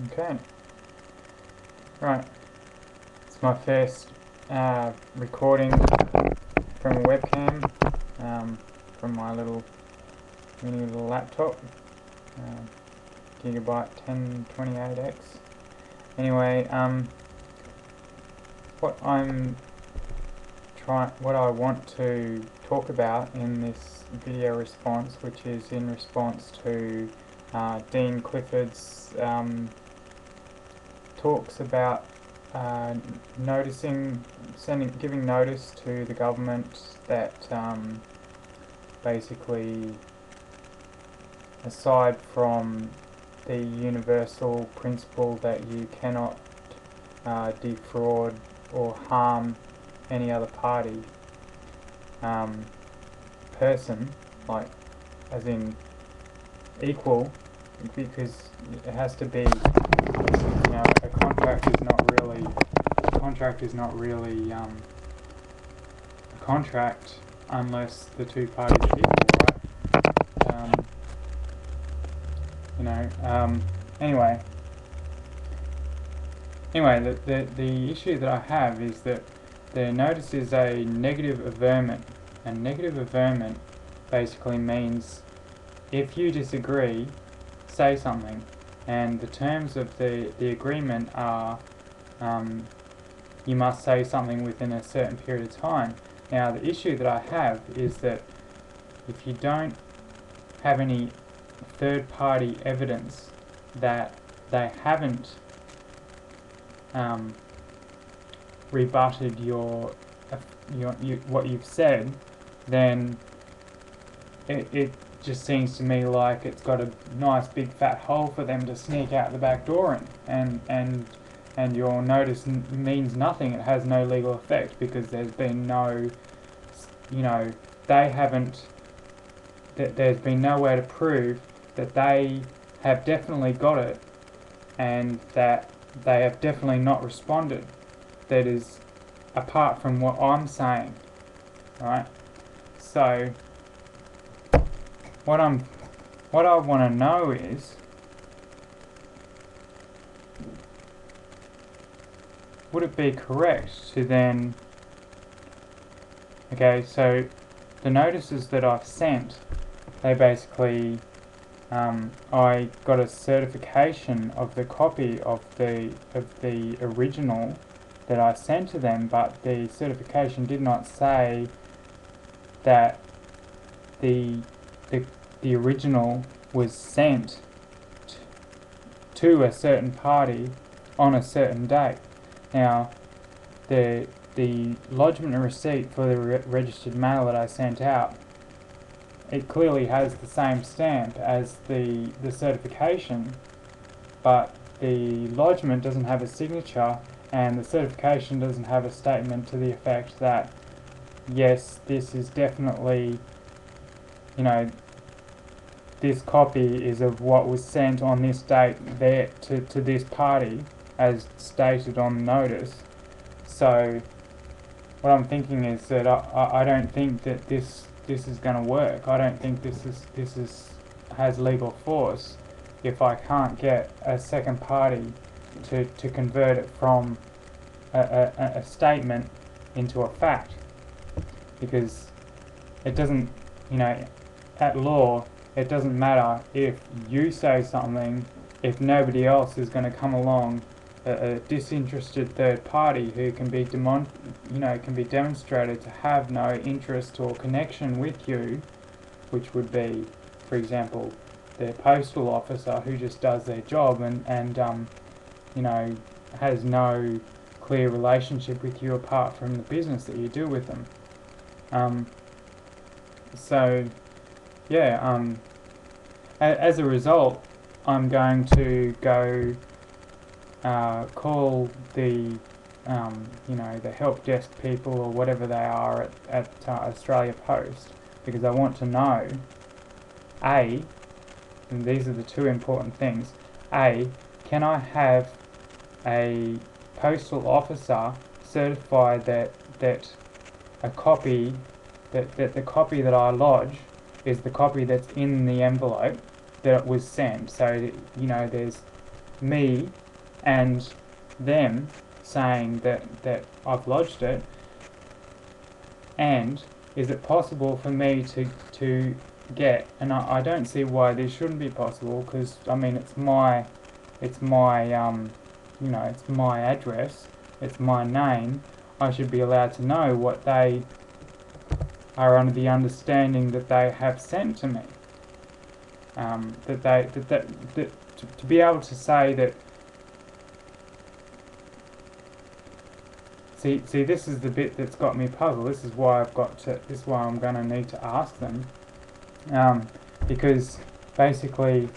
Okay, right. It's my first recording from a webcam from my mini little laptop, Gigabyte 1028X. Anyway, what I want to talk about in this video response, which is in response to Dean Clifford's talks about giving notice to the government that basically, aside from the universal principle that you cannot defraud or harm any other party, person, like as in equal, because it has to be, a contract is not really a contract unless the two parties are equal, right? Anyway, the issue that I have is that the notice is a negative averment, and negative averment basically means if you disagree, say something, and the terms of the agreement are you must say something within a certain period of time. Now, the issue that I have is that if you don't have any third-party evidence that they haven't rebutted what you've said, then it just seems to me like it's got a nice big fat hole for them to sneak out the back door in, and your notice means nothing. It has no legal effect because there's been no, there's been no way to prove that they have definitely got it and that they have definitely not responded. That is apart from what I'm saying, right? So what I want to know is, would it be correct to then, so the notices that I've sent, they basically, I got a certification of the copy of the original that I sent to them, but the certification did not say that the original was sent to a certain party on a certain date. Now, the lodgement receipt for the registered mail that I sent out, it clearly has the same stamp as the certification, but the lodgement doesn't have a signature, and the certification doesn't have a statement to the effect that, yes, this is definitely, this copy is of what was sent on this date there to this party, as stated on the notice. So what I'm thinking is that I don't think that this is going to work. I don't think this has legal force if I can't get a second party to convert it from a statement into a fact, because it doesn't, at law, it doesn't matter if you say something if nobody else is going to come along, a disinterested third party who can be demonstrated to have no interest or connection with you, which would be, for example, the postal officer who just does their job and has no clear relationship with you apart from the business that you do with them. As a result, I'm going to go call the the help desk people or whatever they are at Australia Post, because I want to know, A, and these are the two important things, A, can I have a postal officer certify that a copy, that the copy that I lodge is the copy that's in the envelope that it was sent, so that, there's me and them saying that I've lodged it? And is it possible for me to get, and I don't see why this shouldn't be possible, because I mean it's my it's my address, it's my name. I should be allowed to know what they are under the understanding that they have sent to me. To be able to say that. See, this is the bit that's got me puzzled. This is why This is why I'm going to need to ask them, because basically,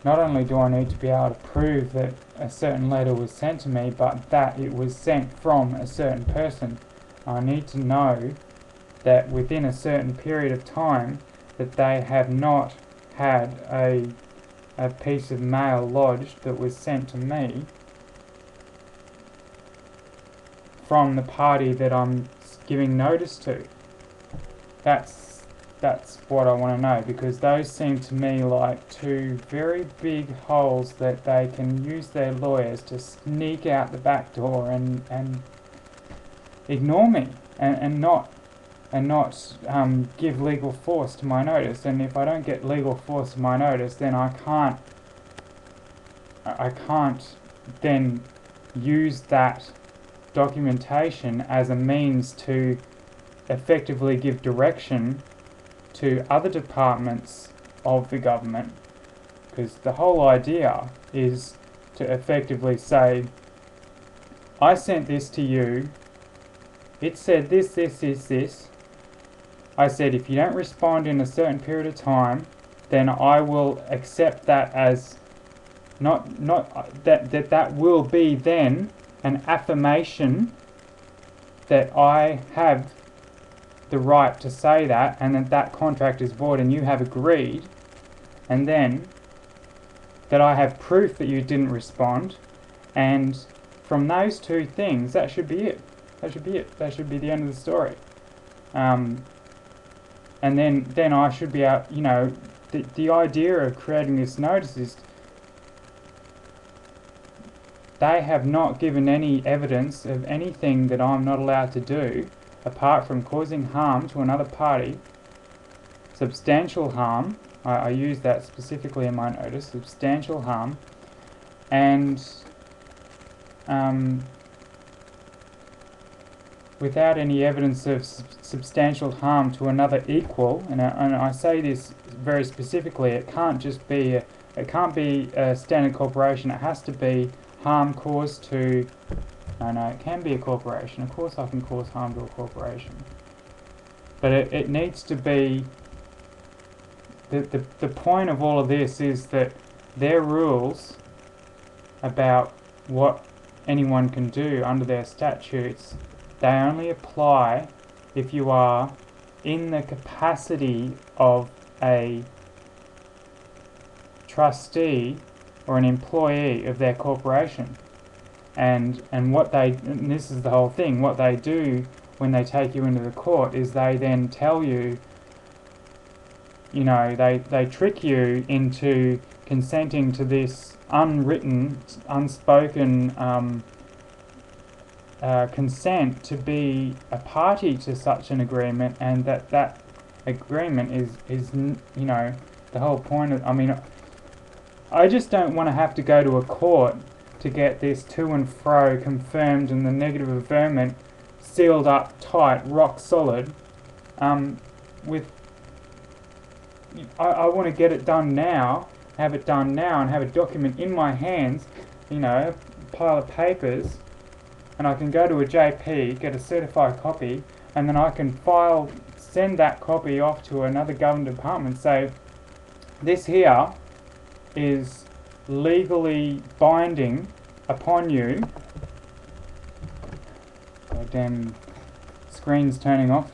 not only do I need to be able to prove that a certain letter was sent to me, but that it was sent from a certain person. I need to know that within a certain period of time that they have not had a piece of mail lodged that was sent to me from the party that I'm giving notice to. That's what I want to know, because those seem to me like two very big holes that they can use their lawyers to sneak out the back door and ignore me and not give legal force to my notice. And if I don't get legal force to my notice, then I can't then use that documentation as a means to effectively give direction to other departments of the government, because the whole idea is to effectively say, I sent this to you, it said this, this. I said if you don't respond in a certain period of time, then I will accept that as that will be then an affirmation that I have the right to say that, and that contract is void and you have agreed, and then that I have proof that you didn't respond, and from those two things, that should be it. That should be it. That should be the end of the story. And then I should be out, the idea of creating this notice is they have not given any evidence of anything that I'm not allowed to do apart from causing harm to another party, substantial harm. I use that specifically in my notice, substantial harm, and without any evidence of substantial harm to another equal, and I say this very specifically, it can't be a standard corporation, it has to be harm caused to, no, it can be a corporation. Of course I can cause harm to a corporation. But it needs to be, the point of all of this is that their rules about what anyone can do under their statutes, they only apply if you are in the capacity of a trustee or an employee of their corporation. And this is the whole thing, what they do when they take you into the court is they then tell you, they trick you into consenting to this unwritten, unspoken consent to be a party to such an agreement, and that agreement is the whole point of, I just don't want to have to go to a court to get this to and fro confirmed and the negative averment sealed up tight, rock solid. I want to get it done now, have it done now, and have a document in my hands, a pile of papers, and I can go to a JP, get a certified copy, and then I can send that copy off to another government department, say, this here is legally binding upon you. Goddamn screen's turning off.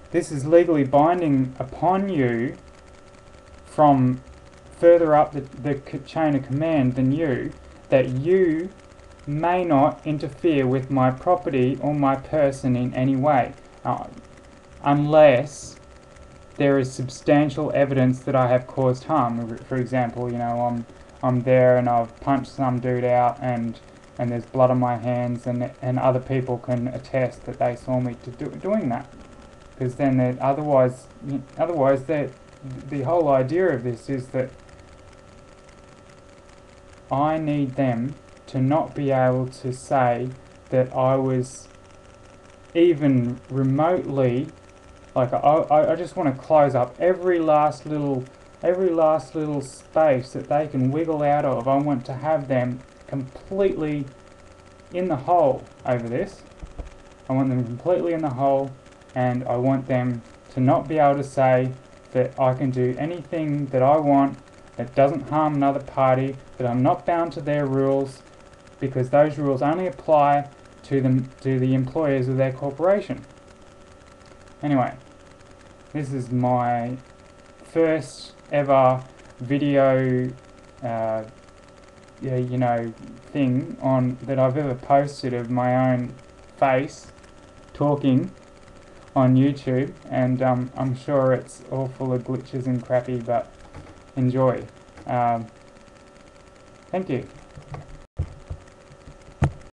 This is legally binding upon you from further up the chain of command than you, that you may not interfere with my property or my person in any way, unless there is substantial evidence that I have caused harm. For example, I'm there and I've punched some dude out and there's blood on my hands, and other people can attest that they saw me doing that. Because then otherwise the whole idea of this is that I need them to not be able to say that I was even remotely, like, I just want to close up every last little space that they can wiggle out of. I want to have them completely in the hole over this. I want them completely in the hole, and I want them to not be able to say that I can do anything that I want that doesn't harm another party, that I'm not bound to their rules, because those rules only apply to the employers of their corporation. Anyway, this is my first ever video thing on that I've ever posted of my own face talking on YouTube, and I'm sure it's all full of glitches and crappy, but enjoy. Thank you.